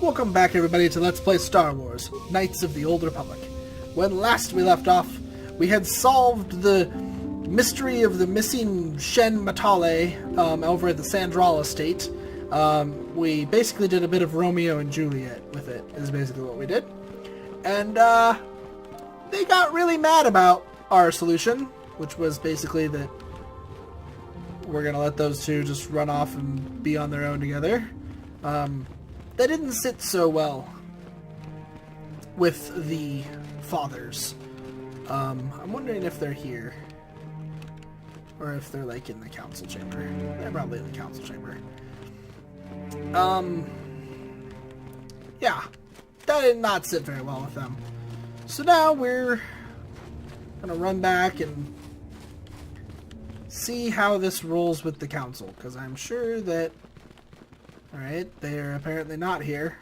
Welcome back, everybody, to Let's Play Star Wars, Knights of the Old Republic. When last we left off, we had solved the mystery of the missing Shen Matale over at the Sandral estate. We basically did a bit of Romeo and Juliet with it, is basically what we did. And they got really mad about our solution, which was basically that we're going to let those two just run off and be on their own together. That didn't sit so well with the fathers. I'm wondering if they're here. Or if they're, like, in the council chamber. They're probably in the council chamber. Yeah. That did not sit very well with them. So now we're gonna run back and see how this rolls with the council. Because I'm sure that... Alright, they're apparently not here.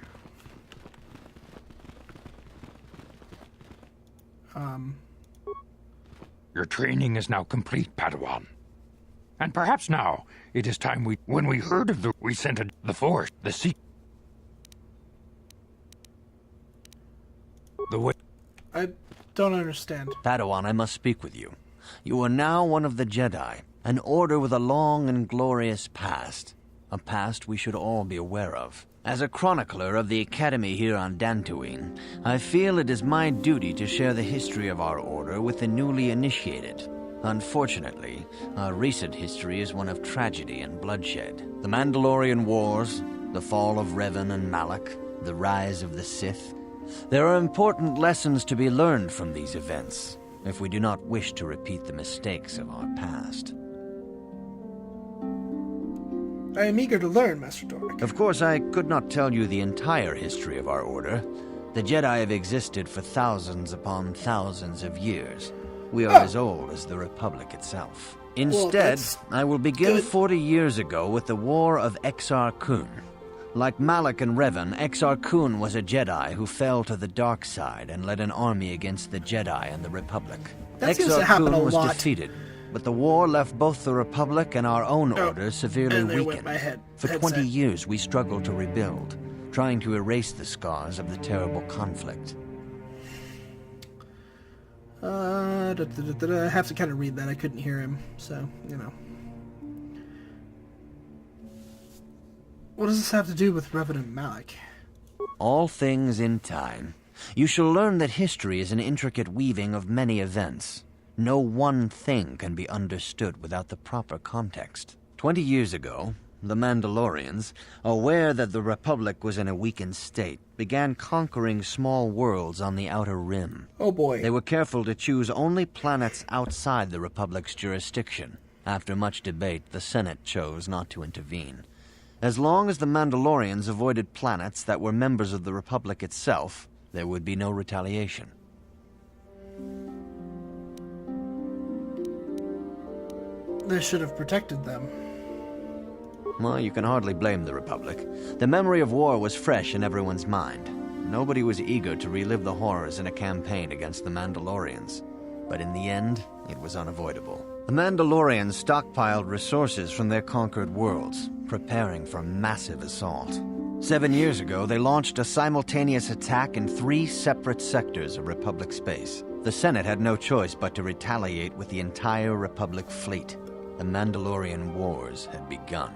Your training is now complete, Padawan. And perhaps now, it is time when we heard of we sent the Force, the way. I don't understand. Padawan, I must speak with you. You are now one of the Jedi, an order with a long and glorious past. A past we should all be aware of. As a chronicler of the Academy here on Dantooine, I feel it is my duty to share the history of our order with the newly initiated. Unfortunately, our recent history is one of tragedy and bloodshed. The Mandalorian Wars, the fall of Revan and Malak, the rise of the Sith. There are important lessons to be learned from these events, if we do not wish to repeat the mistakes of our past. I am eager to learn, Master Torek. Of course, I could not tell you the entire history of our order. The Jedi have existed for thousands upon thousands of years. We are as old as the Republic itself. Instead, I will begin 40 years ago with the War of Exar Kun. Like Malak and Revan, Exar Kun was a Jedi who fell to the dark side and led an army against the Jedi and the Republic. That seems to happen a lot. Was defeated. But the war left both the Republic and our own order severely weakened. For 20 years, we struggled to rebuild, trying to erase the scars of the terrible conflict. I have to kind of read that. I couldn't hear him, so, you know. What does this have to do with Revan and Malak? All things in time. You shall learn that history is an intricate weaving of many events. No one thing can be understood without the proper context. 20 years ago, the Mandalorians, aware that the Republic was in a weakened state, began conquering small worlds on the Outer Rim. Oh boy. They were careful to choose only planets outside the Republic's jurisdiction. After much debate, the Senate chose not to intervene. As long as the Mandalorians avoided planets that were members of the Republic itself, there would be no retaliation. They should have protected them. Well, you can hardly blame the Republic. The memory of war was fresh in everyone's mind. Nobody was eager to relive the horrors in a campaign against the Mandalorians. But in the end, it was unavoidable. The Mandalorians stockpiled resources from their conquered worlds, preparing for a massive assault. 7 years ago, they launched a simultaneous attack in 3 separate sectors of Republic space. The Senate had no choice but to retaliate with the entire Republic fleet. The Mandalorian Wars had begun.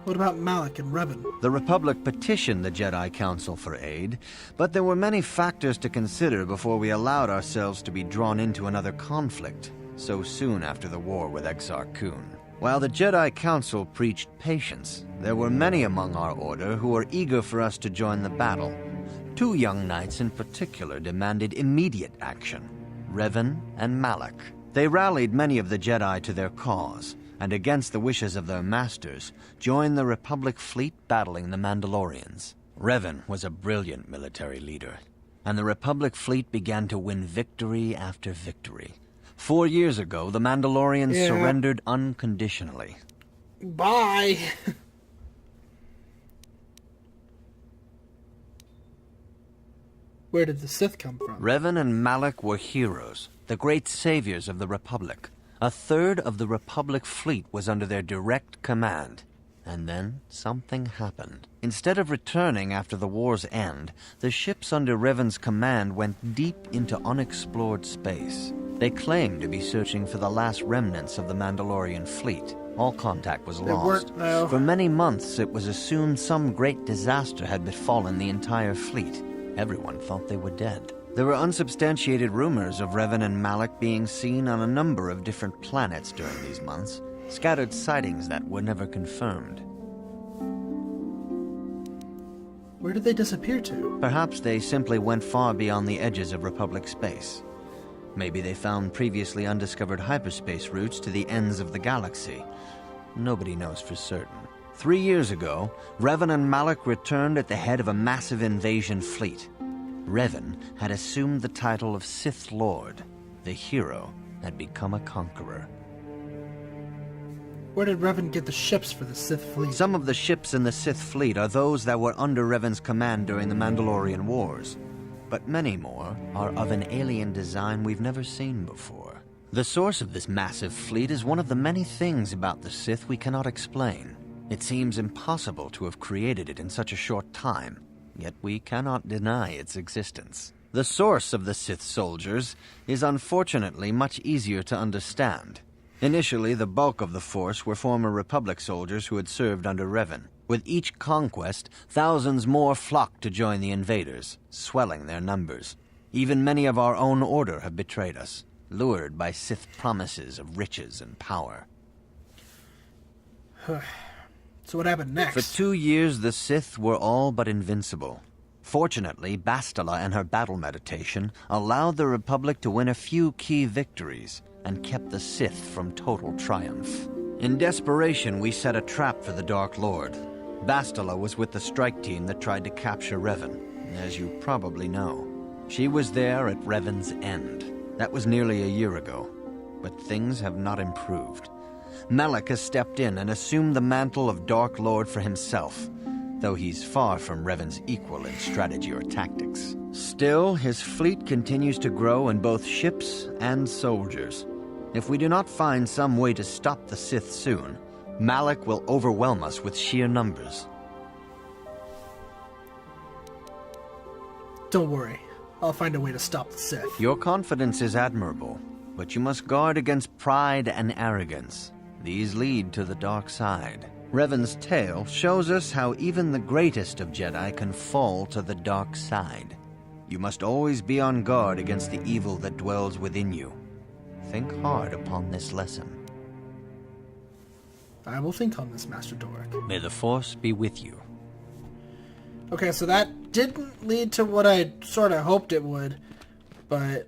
What about Malak and Revan? The Republic petitioned the Jedi Council for aid, but there were many factors to consider before we allowed ourselves to be drawn into another conflict, so soon after the war with Exar Kun. While the Jedi Council preached patience, there were many among our order who were eager for us to join the battle. 2 young knights in particular demanded immediate action, Revan and Malak. They rallied many of the Jedi to their cause, and against the wishes of their masters, joined the Republic fleet battling the Mandalorians. Revan was a brilliant military leader, and the Republic fleet began to win victory after victory. 4 years ago, the Mandalorians surrendered unconditionally. Bye! Where did the Sith come from? Revan and Malak were heroes, the great saviors of the Republic. A third of the Republic fleet was under their direct command. And then something happened. Instead of returning after the war's end, the ships under Revan's command went deep into unexplored space. They claimed to be searching for the last remnants of the Mandalorian fleet. All contact was lost. For many months, it was assumed some great disaster had befallen the entire fleet. Everyone thought they were dead. There were unsubstantiated rumors of Revan and Malak being seen on a number of different planets during these months, scattered sightings that were never confirmed. Where did they disappear to? Perhaps they simply went far beyond the edges of Republic space. Maybe they found previously undiscovered hyperspace routes to the ends of the galaxy. Nobody knows for certain. 3 years ago, Revan and Malak returned at the head of a massive invasion fleet. Revan had assumed the title of Sith Lord. The hero had become a conqueror. Where did Revan get the ships for the Sith fleet? Some of the ships in the Sith fleet are those that were under Revan's command during the Mandalorian Wars. But many more are of an alien design we've never seen before. The source of this massive fleet is one of the many things about the Sith we cannot explain. It seems impossible to have created it in such a short time, yet we cannot deny its existence. The source of the Sith soldiers is unfortunately much easier to understand. Initially, the bulk of the force were former Republic soldiers who had served under Revan. With each conquest, thousands more flocked to join the invaders, swelling their numbers. Even many of our own order have betrayed us, lured by Sith promises of riches and power. So what happened next? For 2 years, the Sith were all but invincible. Fortunately, Bastila and her battle meditation allowed the Republic to win a few key victories and kept the Sith from total triumph. In desperation, we set a trap for the Dark Lord. Bastila was with the strike team that tried to capture Revan, as you probably know. She was there at Revan's end. That was nearly a year ago, but things have not improved. Malak has stepped in and assumed the mantle of Dark Lord for himself, though he's far from Revan's equal in strategy or tactics. Still, his fleet continues to grow in both ships and soldiers. If we do not find some way to stop the Sith soon, Malak will overwhelm us with sheer numbers. Don't worry. I'll find a way to stop the Sith. Your confidence is admirable, but you must guard against pride and arrogance. These lead to the dark side. Revan's tale shows us how even the greatest of Jedi can fall to the dark side. You must always be on guard against the evil that dwells within you. Think hard upon this lesson. I will think on this, Master Doric. May the Force be with you. Okay, so that didn't lead to what I sort of hoped it would, but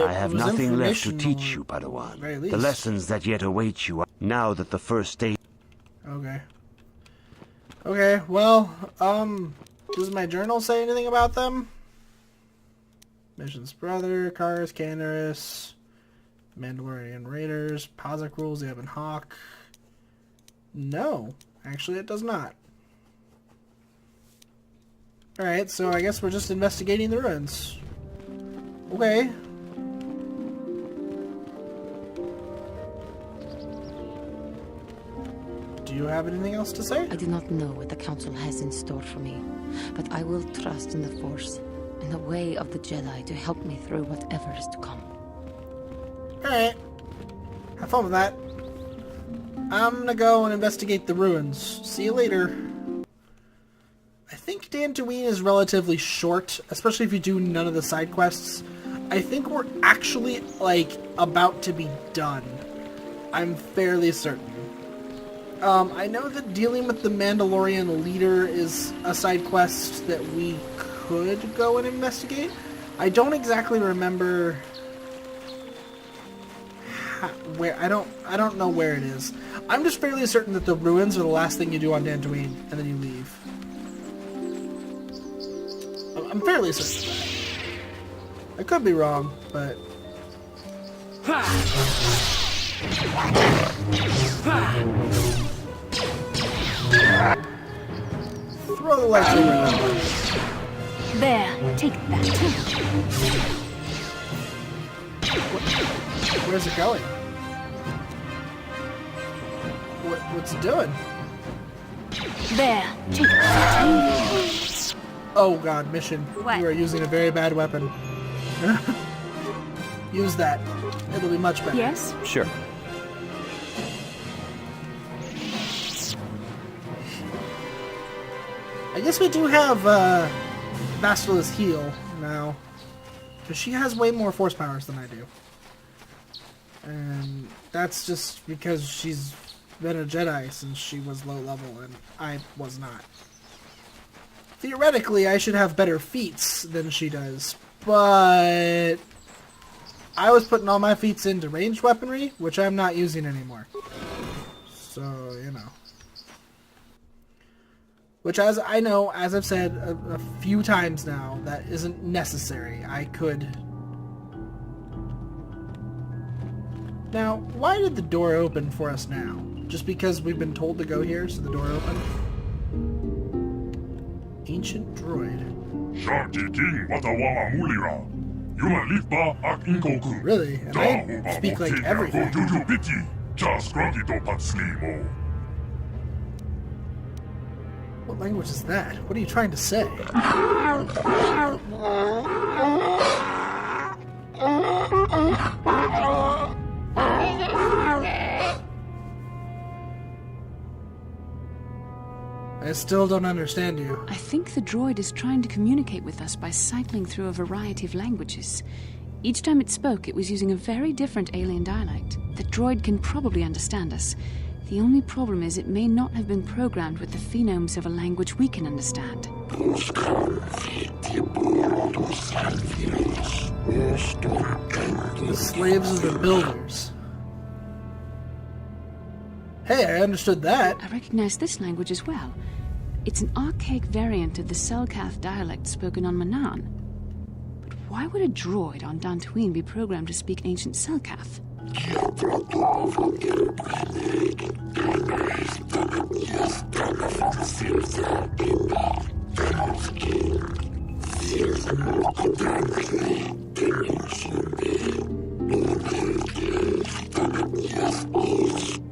I have was nothing left to informational teach you, at the very Padawan. least. The lessons that yet await you are now that the first stage... Okay. Okay, well, does my journal say anything about them? Mission's brother, Kars, Canaris, Mandalorian Raiders, Pazak rules, Yavin Hawk. No, actually it does not. Alright, so I guess we're just investigating the ruins. Okay. Do you have anything else to say? I do not know what the Council has in store for me, but I will trust in the Force and the way of the Jedi to help me through whatever is to come. Alright. Have fun with that. I'm gonna go and investigate the ruins. See you later. I think Dantooine is relatively short, especially if you do none of the side quests. I think we're actually, like, about to be done. I'm fairly certain. I know that dealing with the Mandalorian leader is a side quest that we could go and investigate. I don't exactly remember where. I don't know where it is. I'm just fairly certain that the ruins are the last thing you do on Dantooine, and then you leave. I'm fairly certain of that. I could be wrong, but... Throw the lightsaber. There, take that. Where's it going? What's it doing? There, take that. Oh god, mission. What? You are using a very bad weapon. Use that. It'll be much better. Yes? Sure. I guess we do have Basila's heal now. Because she has way more force powers than I do. And that's just because she's been a Jedi since she was low level and I was not. Theoretically, I should have better feats than she does, but I was putting all my feats into ranged weaponry, which I'm not using anymore. So, you know. Which, as I know, as I've said a few times now, that isn't necessary. I could... Now, why did the door open for us now? Just because we've been told to go here, so the door opened? Ancient droid. Really? And I speak like everything. What language is that? What are you trying to say? I still don't understand you. I think the droid is trying to communicate with us by cycling through a variety of languages. Each time it spoke, it was using a very different alien dialect. The droid can probably understand us. The only problem is it may not have been programmed with the phonemes of a language we can understand. The slaves of the builders. Hey, I understood that. I recognize this language as well. It's an archaic variant of the Selkath dialect spoken on Manaan. But why would a droid on Dantooine be programmed to speak ancient Selkath?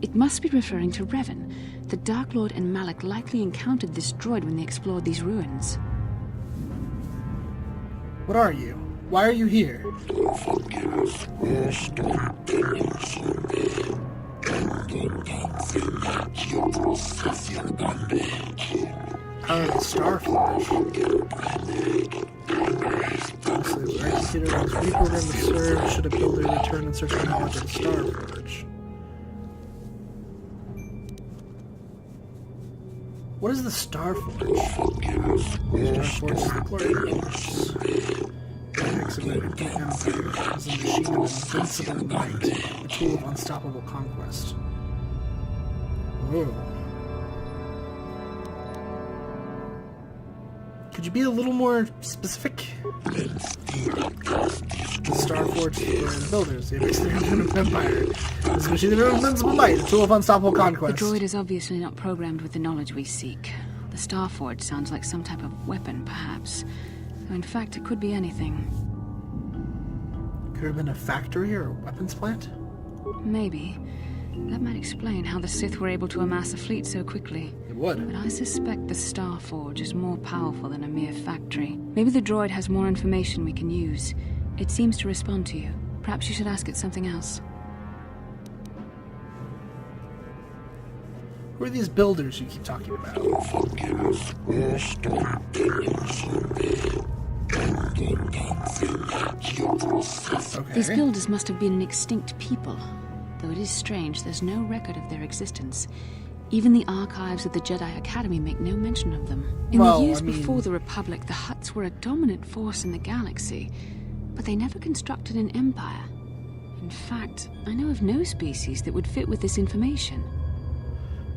It must be referring to Revan. The Dark Lord and Malak likely encountered this droid when they explored these ruins. What are you? Why are you here? Power of the Starforge. Honestly, the executor was reprogrammed to serve should a builder return in search of knowledge of the Starforge. What is the Starforge? Starforge is the glory force. Apex of the Empire is a machine of invincible might, a tool of unstoppable conquest. Whoa. Could you be a little more specific? The Starforge is the builders, the Apex of the Empire. This is a machine of invincible might, a tool of unstoppable conquest. The droid is obviously not programmed with the knowledge we seek. The Starforge sounds like some type of weapon, perhaps. Though in fact, it could be anything. Could have been a factory or a weapons plant? Maybe. That might explain how the Sith were able to amass a fleet so quickly. It would. But I suspect the Starforge is more powerful than a mere factory. Maybe the droid has more information we can use. It seems to respond to you. Perhaps you should ask it something else. Who are these builders you keep talking about? Okay. These builders must have been an extinct people. Though it is strange, there's no record of their existence. Even the archives of the Jedi Academy make no mention of them. In the years before the Republic, the Hutts were a dominant force in the galaxy, but they never constructed an empire. In fact, I know of no species that would fit with this information.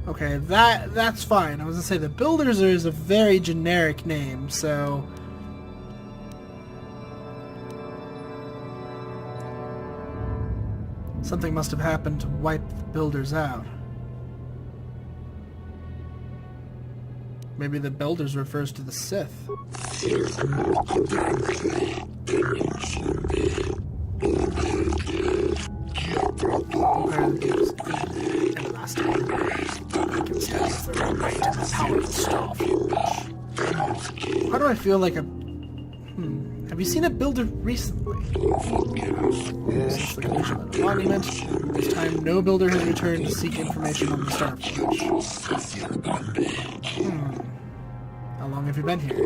Okay, that's fine. I was gonna say the Builders is a very generic name, so... Something must have happened to wipe the Builders out. Maybe the Builders refers to the Sith. Okay. plastic. I can stand for the weight and the power of the Starforge. Why do I feel like a... Have you seen a builder recently? Since the collision of the monument, this time no builder has returned to seek information on the Starforge. How long have you been here?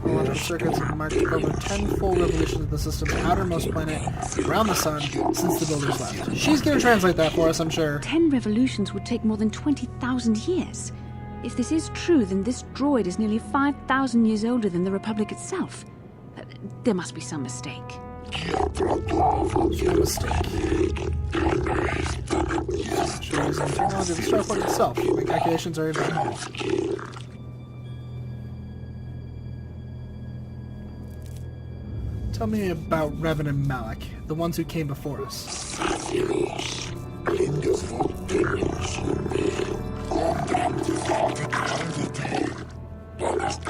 Chronological circuits have marked over 10 full revolutions of the system's outermost planet around the sun since the builders left. She's going to translate that for us, I'm sure. 10 revolutions would take more than 20,000 years. If this is true, then this droid is nearly 5,000 years older than the Republic itself. There must be some mistake. No mistake. She is in technology of the Starforge itself. My calculations are invalid. Tell me about Revan and Malak, the ones who came before us.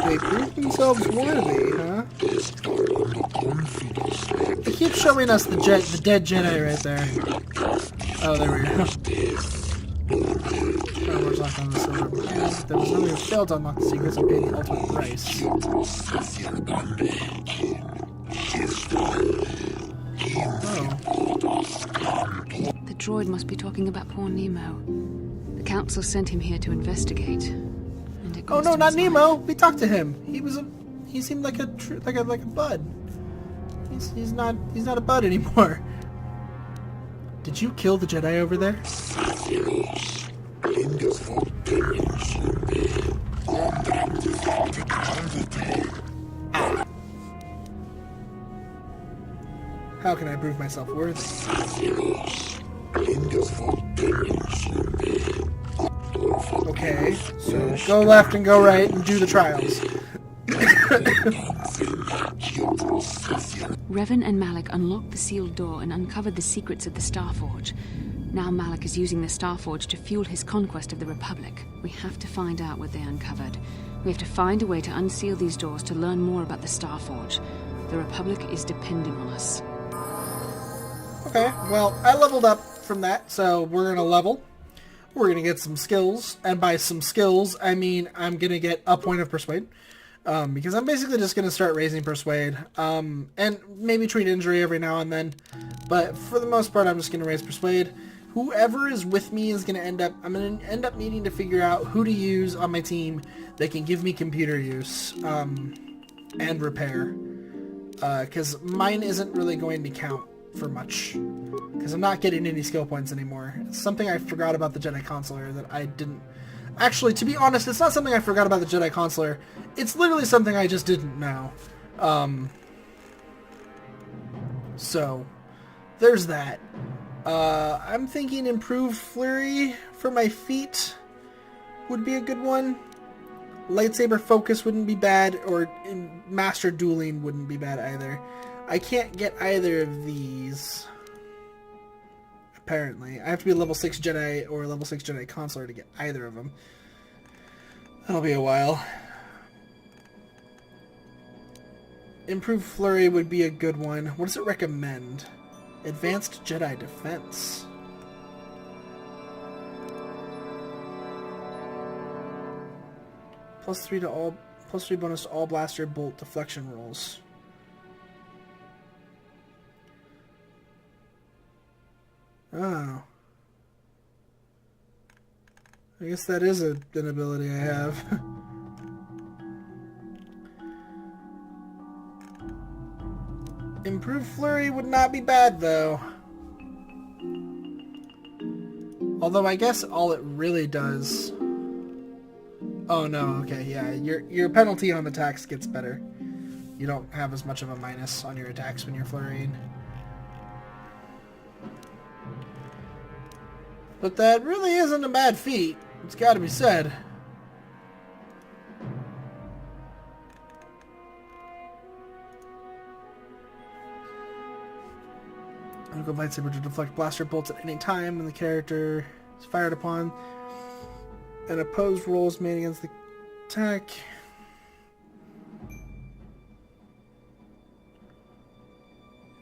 They proved themselves worthy, huh? They keep showing us the dead Jedi right there. Oh, there we go. Starwars locked on the silver planet. There was none who failed to unlock the secrets and paid the ultimate price. Oh. The droid must be talking about poor Nemo. The council sent him here to investigate. And it Oh cost no, him not his Nemo! life. We talked to him. He seemed like a bud. He's not a bud anymore. Did you kill the Jedi over there? How can I prove myself worthy? Okay, so go left and go right and do the trials. Revan and Malak unlocked the sealed door and uncovered the secrets of the Starforge. Now Malak is using the Starforge to fuel his conquest of the Republic. We have to find out what they uncovered. We have to find a way to unseal these doors to learn more about the Starforge. The Republic is depending on us. Okay, well, I leveled up from that, so we're gonna level. We're gonna get some skills, and by some skills, I mean I'm gonna get a point of Persuade. Because I'm basically just going to start raising Persuade, and maybe treat injury every now and then, but for the most part I'm just going to raise Persuade. Whoever is with me is going to I'm going to end up needing to figure out who to use on my team that can give me computer use, and repair, because mine isn't really going to count for much, because I'm not getting any skill points anymore. It's something I forgot about the Jedi Consular that I didn't... Actually, to be honest, it's not something I forgot about the Jedi Consular. It's literally something I just didn't know. So, there's that. I'm thinking improved flurry for my feet would be a good one. Lightsaber focus wouldn't be bad, or master dueling wouldn't be bad either. I can't get either of these. Apparently. I have to be a level 6 Jedi or a level 6 Jedi Consular to get either of them. That'll be a while. Improved Flurry would be a good one. What does it recommend? Advanced Jedi Defense. +3 bonus to all blaster bolt deflection rolls. Oh. I guess that is an ability I have. Improved Flurry would not be bad, though. Although I guess all it really does... Oh no, okay, yeah, your penalty on attacks gets better. You don't have as much of a minus on your attacks when you're flurrying. But that really isn't a bad feat. It's gotta be said. Go lightsaber to deflect blaster bolts at any time when the character is fired upon. And opposed rolls made against the attack.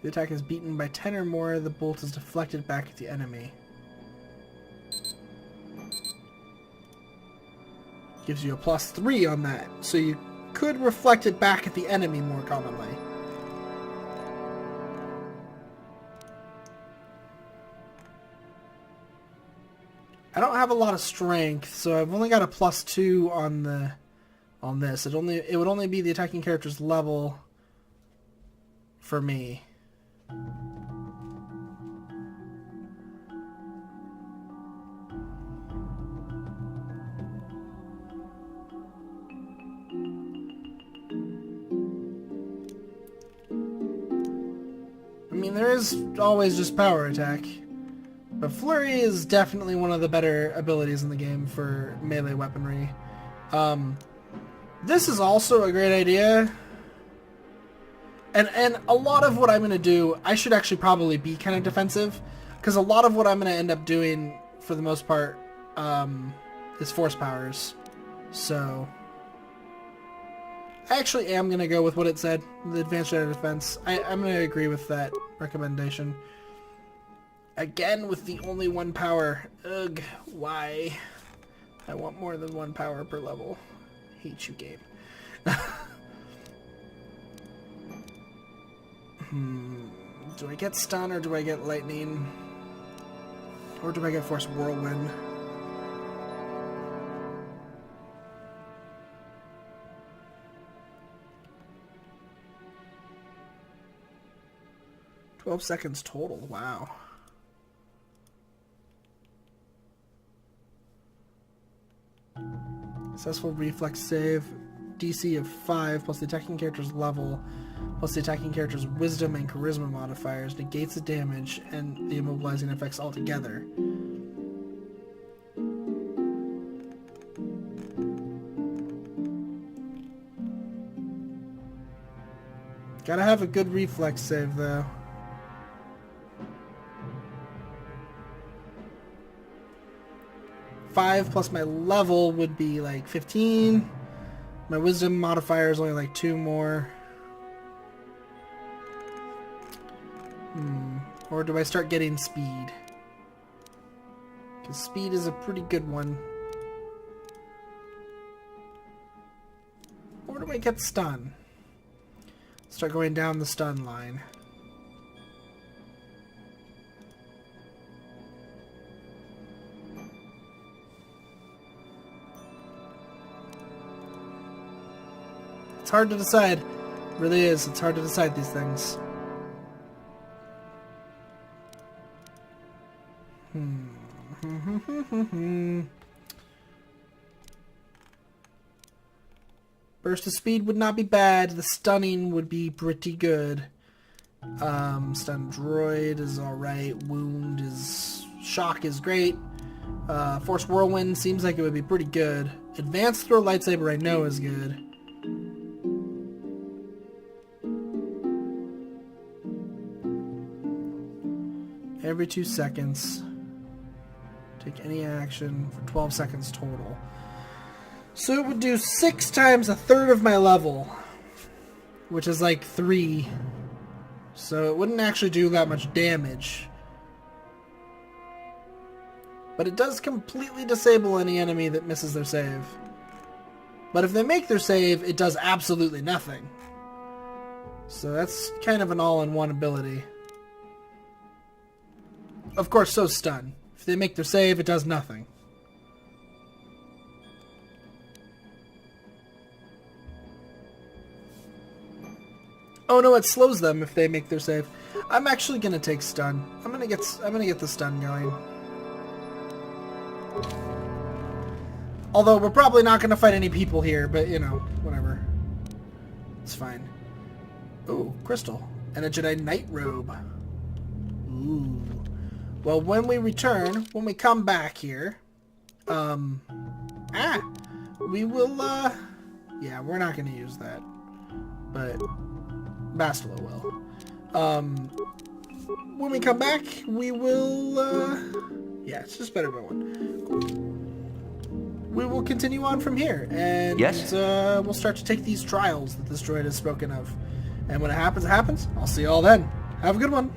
The attack is beaten by 10 or more, the bolt is deflected back at the enemy. Gives you a +3 on that. So you could reflect it back at the enemy more commonly. I don't have a lot of strength, so I've only got a +2 on this. It would only be the attacking character's level for me. I mean, there is always just power attack. But Flurry is definitely one of the better abilities in the game for melee weaponry. This is also a great idea. And a lot of what I'm going to do, I should actually probably be kind of defensive. Because a lot of what I'm going to end up doing, for the most part, is force powers. So I actually am going to go with what it said, the advanced Jedi defense. I'm going to agree with that recommendation. Again, with the only one power. Ugh, why? I want more than one power per level. Hate you, game. Do I get stun or do I get lightning? Or do I get force whirlwind? "12 seconds total, wow. Successful reflex save, DC of 5 plus the attacking character's level plus the attacking character's wisdom and charisma modifiers negates the damage and the immobilizing effects altogether. Gotta have a good reflex save though. Five plus my level would be like 15. My wisdom modifier is only like 2 more. Or do I start getting speed? Because speed is a pretty good one. Or do I get stun? Start going down the stun line. It's hard to decide. It really is. It's hard to decide these things. Burst of speed would not be bad. The stunning would be pretty good. Stun droid is alright. Wound is... Shock is great. Force whirlwind seems like it would be pretty good. Advanced throw lightsaber I know is good. Every 2 seconds. Take any action for 12 seconds total. So it would do 6 times a third of my level, which is like 3. So it wouldn't actually do that much damage. But it does completely disable any enemy that misses their save. But if they make their save, it does absolutely nothing. So that's kind of an all-in-one ability. Of course, so stun. If they make their save, it does nothing. Oh no, it slows them if they make their save. I'm actually gonna take stun. I'm gonna get the stun going. Although we're probably not gonna fight any people here, but you know, whatever. It's fine. Ooh, crystal. And a Jedi Knight robe. Ooh. Well, when we return, when we come back here, we will, yeah, we're not gonna use that. But Bastila will. When we come back, we will, yeah, it's just better by 1. Cool. We will continue on from here, and Yes? we'll start to take these trials that this droid has spoken of. And when it happens, it happens. I'll see you all then. Have a good one.